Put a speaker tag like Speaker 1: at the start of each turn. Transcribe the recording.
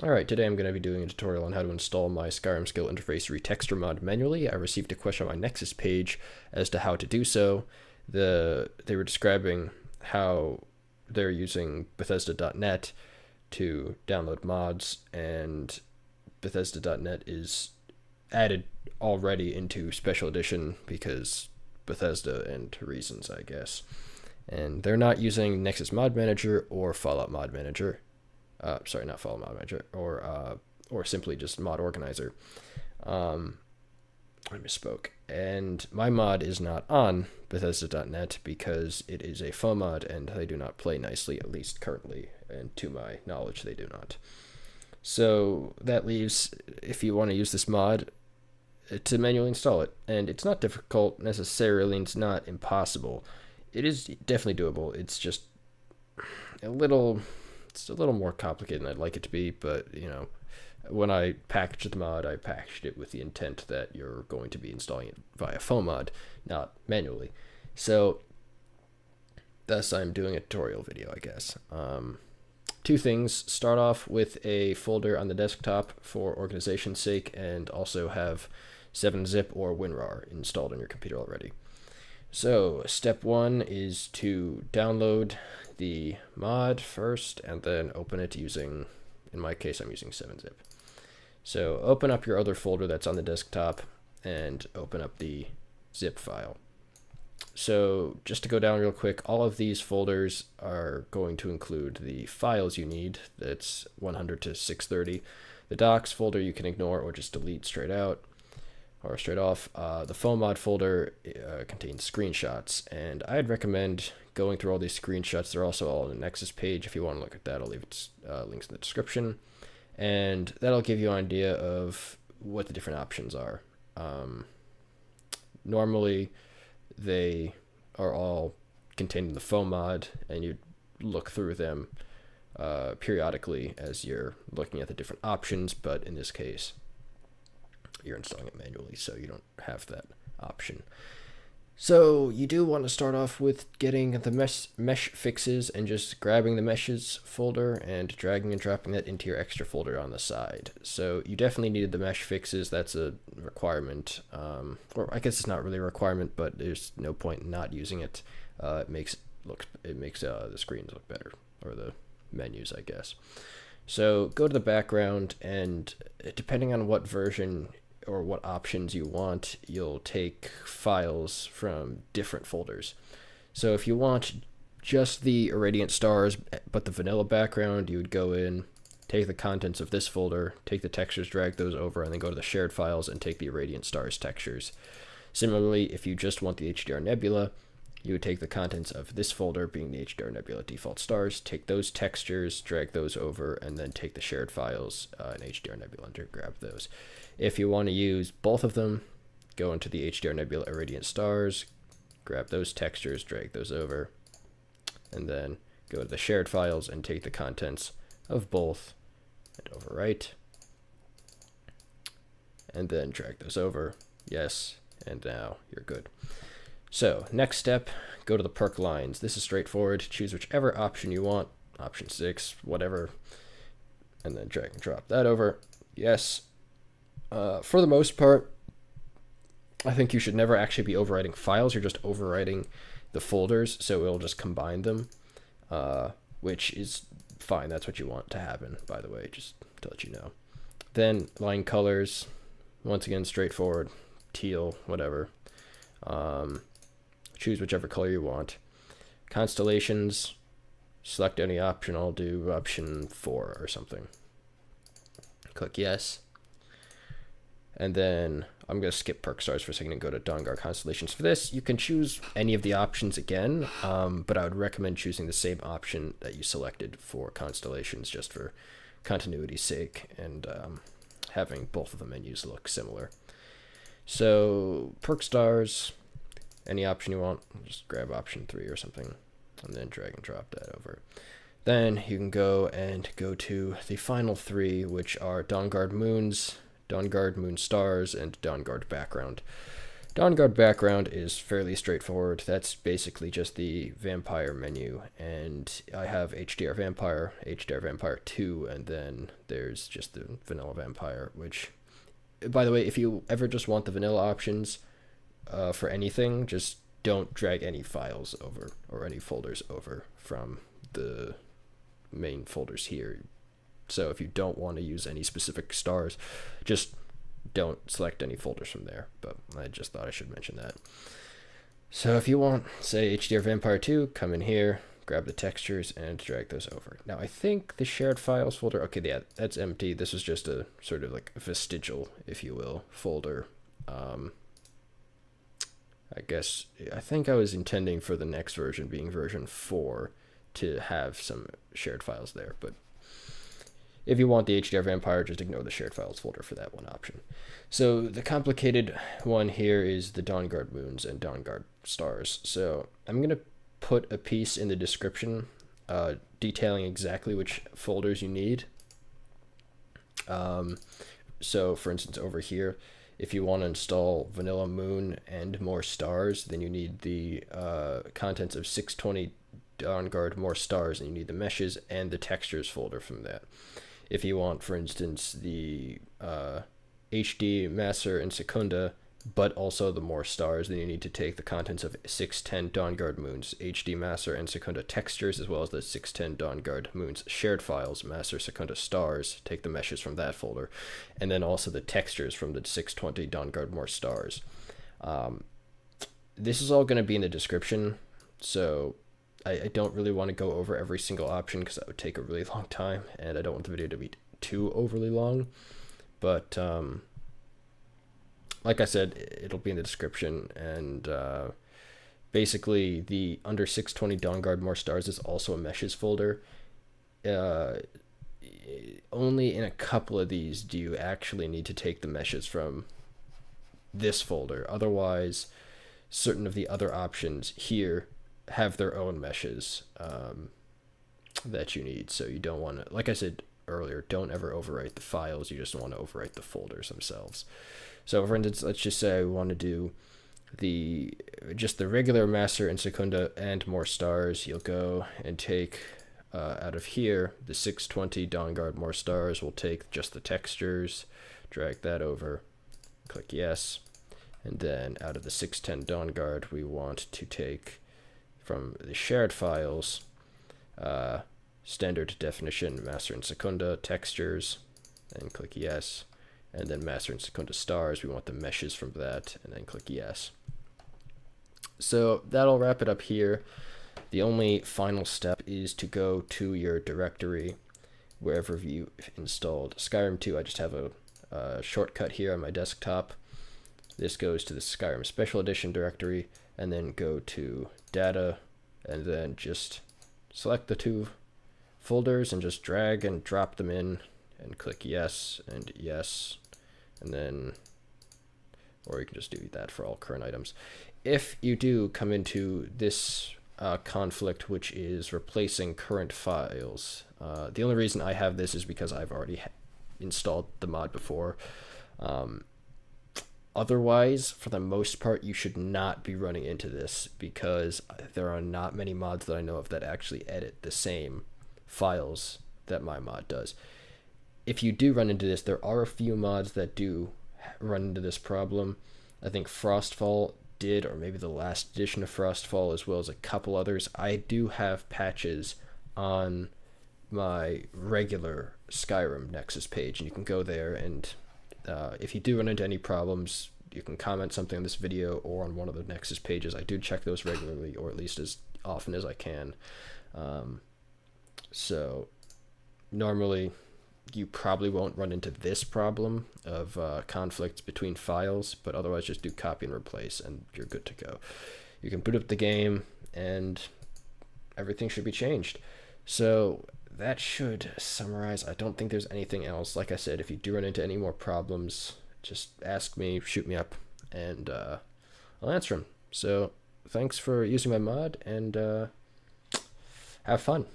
Speaker 1: Alright, today I'm going to be doing a tutorial on how to install my Skyrim skill interface retexture mod manually. I received a question on my Nexus page as to how to do so. They were describing how they're using Bethesda.net to download mods, and Bethesda.net is added already into Special Edition because Bethesda and reasons, I guess. And they're not using Nexus Mod Manager or Fallout Mod Manager. Sorry, not Fallout Mod Manager, or simply just Mod Organizer. I misspoke. And my mod is not on Bethesda.net because it is a faux mod and they do not play nicely, at least currently, and to my knowledge, they do not. So that leaves, if you want to use this mod, to manually install it. And it's not difficult necessarily, and it's not impossible. It is definitely doable. It's just a little more complicated than I'd like it to be, but you know, when I packaged the mod, I packaged it with the intent that you're going to be installing it via faux mod, not manually. So thus I'm doing a tutorial video, I guess. Two things: start off with a folder on the desktop for organization's sake, and also have 7-zip or WinRAR installed on your computer already. So step one is to download the mod first and then open it using, in my case, I'm using 7-zip. So open up your other folder that's on the desktop and open up the zip file. So just to go down real quick, all of these folders are going to include the files you need. That's 100 to 630. The docs folder you can ignore or just delete straight out or straight off. The faux mod folder contains screenshots, and I'd recommend going through all these screenshots. They're also all on the Nexus page. If you want to look at that, I'll leave links in the description, and that'll give you an idea of what the different options are. Normally, they are all contained in the faux mod, and you look through them periodically as you're looking at the different options, but in this case, you're installing it manually, so you don't have that option. So you do want to start off with getting the mesh fixes and just grabbing the meshes folder and dragging and dropping that into your extra folder on the side. So you definitely needed the mesh fixes. That's a requirement, or I guess it's not really a requirement, but there's no point in not using it. It makes the screens look better, or the menus, I guess. So go to the background, and depending on what version or what options you want, you'll take files from different folders. So if you want just the irradiant stars but the vanilla background, you would go in, take the contents of this folder, take the textures, drag those over, and then go to the shared files and take the irradiant stars textures. Similarly, if you just want the HDR nebula, you would take the contents of this folder, being the HDR nebula default stars, take those textures, drag those over, and then take the shared files in HDR nebula and grab those. If you want to use both of them, go into the HDR nebula irradiant stars, grab those textures, drag those over, and then go to the shared files and take the contents of both and overwrite, and then drag those over. Yes, and now you're good. So next step, go to the perk lines. This is straightforward. Choose whichever option you want, option 6, whatever, and then drag and drop that over. Yes. For the most part, I think you should never actually be overwriting files. You're just overwriting the folders, so it'll just combine them, which is fine. That's what you want to happen, by the way, just to let you know. Then line colors, once again, straightforward, teal, whatever. Choose whichever color you want. Constellations, select any option. I'll do option 4 or something. Click yes. And then I'm going to skip perk stars for a second and go to Dawnguard constellations. For this, you can choose any of the options again, but I would recommend choosing the same option that you selected for constellations, just for continuity's sake and having both of the menus look similar. So perk stars, any option you want, just grab option 3 or something, and then drag and drop that over. Then you can go to the final 3, which are Dawnguard Moons, Dawnguard Moon Stars, and Dawnguard Background. DawnGuard background is fairly straightforward. That's basically just the vampire menu, and I have HDR Vampire 2, and then there's just the vanilla vampire, which, by the way, if you ever just want the vanilla options for anything, just don't drag any files over or any folders over from the main folders here. So if you don't want to use any specific stars, just don't select any folders from there. But I just thought I should mention that. So if you want, say, HDR Vampire 2, come in here, grab the textures, and drag those over. Now I think the shared files folder, okay, yeah, that's empty. This is just a sort of like a vestigial, if you will, folder. I think I was intending for the next version, being version 4, to have some shared files there, but if you want the HDR Vampire, just ignore the shared files folder for that one option. So the complicated one here is the DawnGuard moons and DawnGuard stars. So I'm going to put a piece in the description detailing exactly which folders you need. So for instance, over here, if you want to install Vanilla Moon and more stars, then you need the contents of 620 DawnGuard more stars, and you need the meshes and the textures folder from that. If you want, for instance, the HD, Master, and Secunda, but also the more stars, then you need to take the contents of 610 DawnGuard Moons, HD, Master, and Secunda textures, as well as the 610 DawnGuard Moons shared files, Master, Secunda stars, take the meshes from that folder, and then also the textures from the 620 DawnGuard more stars. This is all going to be in the description, so I don't really want to go over every single option because that would take a really long time, and I don't want the video to be too overly long. But like I said, it'll be in the description, and basically the under 620 DawnGuard more stars is also a meshes folder. Only in a couple of these do you actually need to take the meshes from this folder. Otherwise, certain of the other options here have their own meshes that you need. So you don't want to, like I said earlier, don't ever overwrite the files. You just want to overwrite the folders themselves. So for instance, let's just say I want to do just the regular Master and Secunda and more stars. You'll go and take out of here the 620 DawnGuard more stars. We'll take just the textures, drag that over, click yes, and then out of the 610 DawnGuard we want to take from the shared files, standard definition, Master and Secunda textures, and click yes, and then Master and Secunda stars, we want the meshes from that, and then click yes. So that'll wrap it up here. The only final step is to go to your directory wherever you installed Skyrim 2. I just have a shortcut here on my desktop. This goes to the Skyrim Special Edition directory, and then go to data, and then just select the two folders and just drag and drop them in and click yes, and then, or you can just do that for all current items. If you do come into this conflict, which is replacing current files, the only reason I have this is because I've already installed the mod before. Otherwise, for the most part, you should not be running into this because there are not many mods that I know of that actually edit the same files that my mod does. If you do run into this, there are a few mods that do run into this problem. I think Frostfall did, or maybe the last edition of Frostfall, as well as a couple others. I do have patches on my regular Skyrim Nexus page, and you can go there, and if you do run into any problems, you can comment something on this video or on one of the Nexus pages. I do check those regularly, or at least as often as I can. So normally you probably won't run into this problem of conflicts between files, but otherwise just do copy and replace and you're good to go. You can boot up the game and everything should be changed. So that should summarize. I don't think there's anything else. Like I said, if you do run into any more problems, just ask me, shoot me up, and I'll answer them. So thanks for using my mod, and have fun.